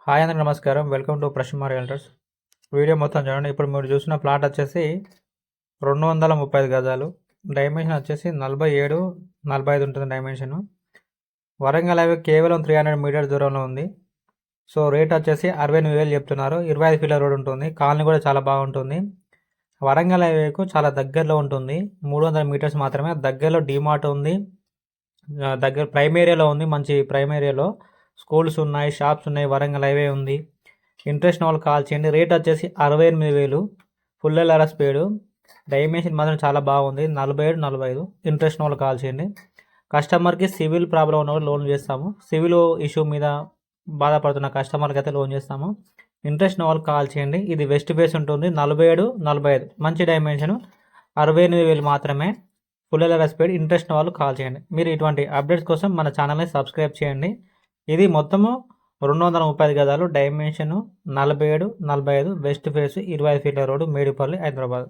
Hi అందరికీ నమస్కారం. Welcome to ప్రశ్న రియల్టర్స్. వీడియో మొత్తం చూడండి. ఇప్పుడు మీరు చూసిన ప్లాట్ వచ్చేసి 235 గజాలు. డైమెన్షన్ వచ్చేసి 47, 45 ఉంటుంది డైమెన్షను. వరంగల్ హైవే కేవలం 300 మీటర్స్ దూరంలో ఉంది. సో రేట్ వచ్చేసి 68,000 చెప్తున్నారు. 25 ఫీట్ల రోడ్ ఉంటుంది. కాలనీ కూడా చాలా బాగుంటుంది. వరంగల్ హైవేకు చాలా దగ్గరలో ఉంటుంది. 300 మీటర్స్ మాత్రమే. దగ్గరలో డీమార్ట్ ఉంది. దగ్గర ప్రైమ్ ఏరియాలో ఉంది. మంచి ప్రైమ్ ఏరియాలో స్కూల్స్ ఉన్నాయి, షాప్స్ ఉన్నాయి, వరంగల్ హైవే ఉంది. ఇంట్రెస్ట్ వాళ్ళు కాల్ చేయండి. రేట్ వచ్చేసి 68,000. Full LR speed. డైమెన్షన్ మాత్రం చాలా బాగుంది. 47, 45. ఇంట్రెస్ట్ వాళ్ళు కాల్ చేయండి. కస్టమర్కి సివిల్ ప్రాబ్లం ఉన్నప్పుడు లోన్ చేస్తాము. సివిల్ ఇష్యూ మీద బాధపడుతున్న కస్టమర్కి అయితే లోన్ చేస్తాము. ఇంట్రెస్ట్ వాళ్ళు కాల్ చేయండి. ఇది వెస్ట్ ఫేస్ ఉంటుంది. 47, 45 మంచి డైమెన్షన్. 68,000 మాత్రమే. Full LR speed. ఇంట్రెస్ట్ వాళ్ళు కాల్ చేయండి. మీరు ఇటువంటి అప్డేట్స్ కోసం మన ఛానల్ని సబ్స్క్రైబ్ చేయండి. ఇది మొత్తము 235 గజాలు. డైమెన్షన్ 47, 45. వెస్ట్ ఫేస్ 25 ఫీట్ల రోడ్డు, మేడిపల్లి, హైదరాబాద్.